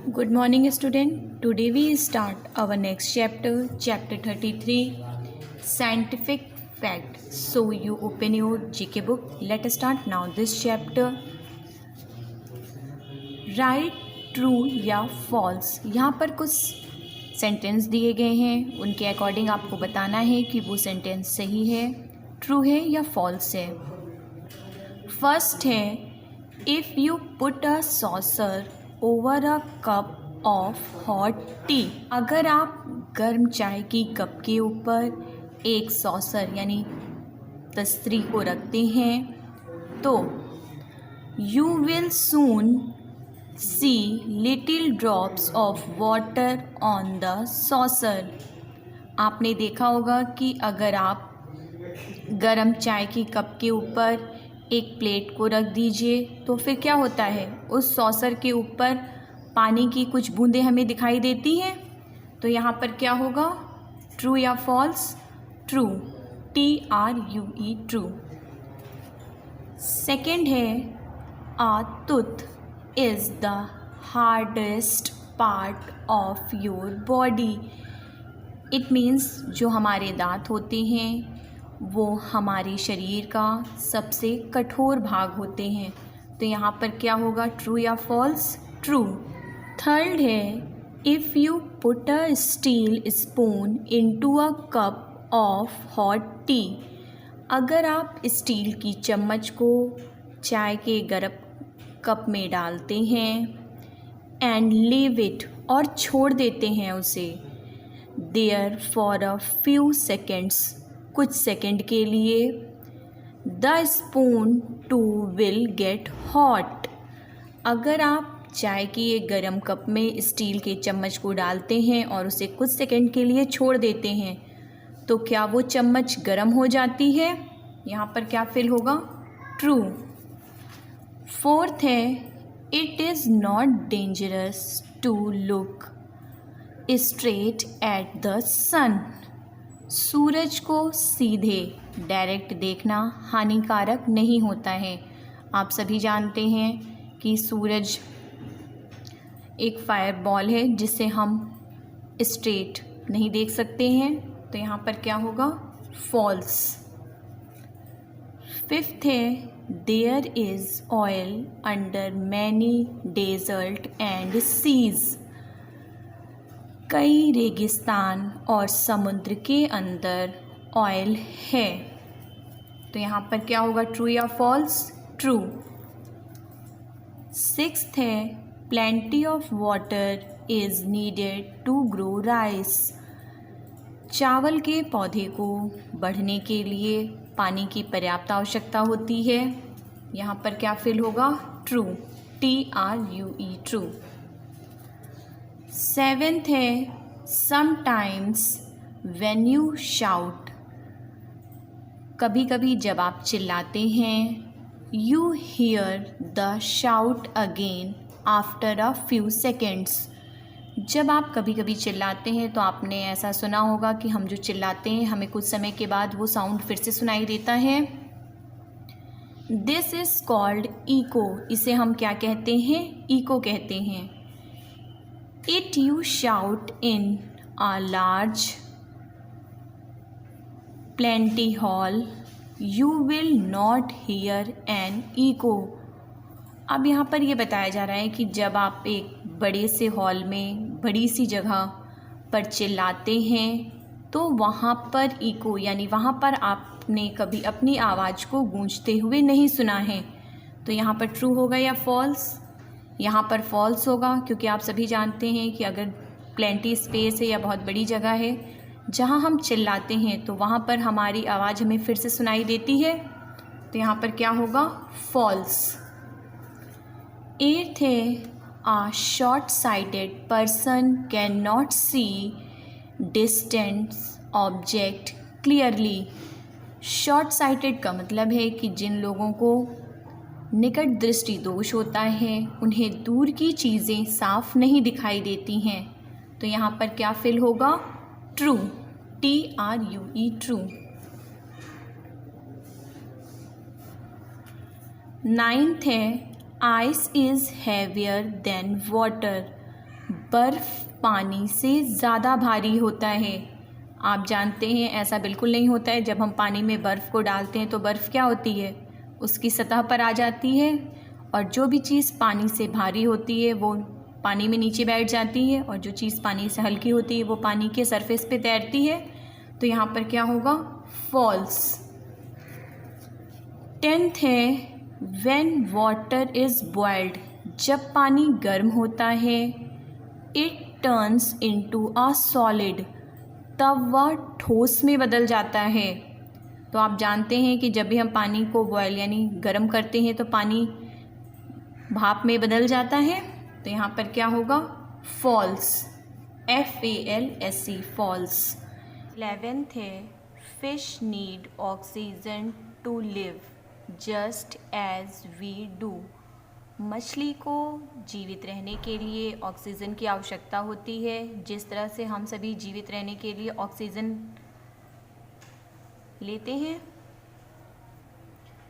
Good morning, student. Today we start our next chapter, chapter 33, scientific fact. So you open your GK book. Let us start now this chapter. Write true या false. यहाँ पर कुछ sentence दिए गए हैं, उनके according आपको बताना है कि वो सेंटेंस सही है, ट्रू है या फॉल्स है. फर्स्ट है, if you put a saucer over a cup of hot T. अगर आप गर्म चाय की कप के ऊपर एक सॉसर यानी तस्तरी को रखते हैं तो you will soon see little drops of water on the saucer. आपने देखा होगा कि अगर आप गर्म चाय की कप के ऊपर एक प्लेट को रख दीजिए तो फिर क्या होता है, उस सॉसर के ऊपर पानी की कुछ बूंदें हमें दिखाई देती हैं. तो यहाँ पर क्या होगा, ट्रू या false? True, TRUE, true. Second है, a tooth is the hardest part of your body. It means जो हमारे दांत होते हैं वो हमारे शरीर का सबसे कठोर भाग होते हैं. तो यहाँ पर क्या होगा, ट्रू या फॉल्स? ट्रू. थर्ड है, if you put a steel spoon into a cup of hot T. अगर आप स्टील की चम्मच को चाय के गर्म कप में डालते हैं एंड लीव इट, और छोड़ देते हैं उसे there for a few seconds, कुछ सेकंड के लिए, the spoon too will get hot. अगर आप चाय की एक गर्म कप में स्टील के चम्मच को डालते हैं और उसे कुछ सेकंड के लिए छोड़ देते हैं तो क्या वो चम्मच गर्म हो जाती है? यहाँ पर क्या फिल होगा, ट्रू. फोर्थ है, it is not dangerous to look straight at the sun. सूरज को सीधे डायरेक्ट देखना हानिकारक नहीं होता है. आप सभी जानते हैं कि सूरज एक फायर बॉल है जिसे हम स्ट्रेट नहीं देख सकते हैं. तो यहाँ पर क्या होगा, फॉल्स. फिफ्थ है, there is oil under many desert and seas. कई रेगिस्तान और समुद्र के अंदर ऑयल है. तो यहाँ पर क्या होगा, ट्रू या फॉल्स? ट्रू. सिक्स्थ है, plenty of water is needed to grow rice. चावल के पौधे को बढ़ने के लिए पानी की पर्याप्त आवश्यकता होती है. यहाँ पर क्या फिल होगा, ट्रू, TRUE, ट्रू. सेवेंथ है, समटाइम्स व्हेन यू शाउट. कभी कभी जब आप चिल्लाते हैं, you here the shout again after a few seconds. जब आप कभी कभी चिल्लाते हैं तो आपने ऐसा सुना होगा कि हम जो चिल्लाते हैं हमें कुछ समय के बाद वो साउंड फिर से सुनाई देता है. This is called echo. इसे हम क्या कहते हैं, इको कहते हैं. It you shout in a large plenty hall, you will not hear an echo. अब यहाँ पर ये बताया जा रहा है कि जब आप एक बड़े से हॉल में बड़ी सी जगह पर चिल्लाते हैं तो वहाँ पर इको यानी वहाँ पर आपने कभी अपनी आवाज़ को गूंजते हुए नहीं सुना है. तो यहाँ पर ट्रू होगा या फॉल्स? यहाँ पर फॉल्स होगा, क्योंकि आप सभी जानते हैं कि अगर प्लेंटी स्पेस है या बहुत बड़ी जगह है जहाँ हम चिल्लाते हैं तो वहाँ पर हमारी आवाज़ हमें फिर से सुनाई देती है. तो यहाँ पर क्या होगा, फॉल्स. एट्थ है, a short sighted person can not see distance object clearly. Short sighted का मतलब है कि जिन लोगों को निकट दृष्टि दोष होता है उन्हें दूर की चीज़ें साफ नहीं दिखाई देती हैं. तो यहाँ पर क्या फिल होगा, ट्रू, TRUE, ट्रू. नाइन्थ है, ice is heavier than water. बर्फ़ पानी से ज़्यादा भारी होता है। आप जानते हैं ऐसा बिल्कुल नहीं होता है। जब हम पानी में बर्फ़ को डालते हैं तो बर्फ़ क्या होती है, उसकी सतह पर आ जाती है, और जो भी चीज़ पानी से भारी होती है वो पानी में नीचे बैठ जाती है, और जो चीज़ पानी से हल्की होती है वो पानी के सरफेस पे तैरती है। तो यहाँ पर क्या होगा, फॉल्स। 10th है व्हेन वाटर इज़ बॉइल्ड, जब पानी गर्म होता है, it turns into a solid, तब वह ठोस में बदल जाता है। तो आप जानते हैं कि जब भी हम पानी को बॉयल यानी गर्म करते हैं तो पानी भाप में बदल जाता है। तो यहाँ पर क्या होगा, फॉल्स, FALSE, फॉल्स। 11th है fish need oxygen to live just as we do, मछली को जीवित रहने के लिए ऑक्सीजन की आवश्यकता होती है, जिस तरह से हम सभी जीवित रहने के लिए ऑक्सीजन लेते हैं।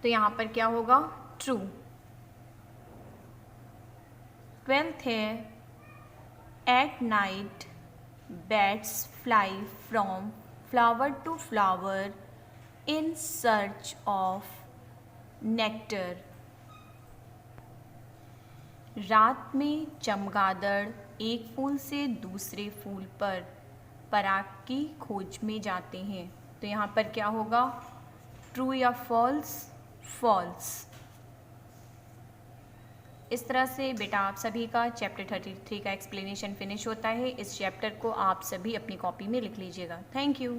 तो यहाँ पर क्या होगा, ट्रू। 12th है at night bats fly from flower to flower in search of nectar, रात में चमगादड़ एक फूल से दूसरे फूल पर पराग की खोज में जाते हैं। तो यहाँ पर क्या होगा, ट्रू या फॉल्स, फॉल्स। इस तरह से बेटा आप सभी का चैप्टर 33 का एक्सप्लेनेशन फिनिश होता है। इस चैप्टर को आप सभी अपनी कॉपी में लिख लीजिएगा। Thank you.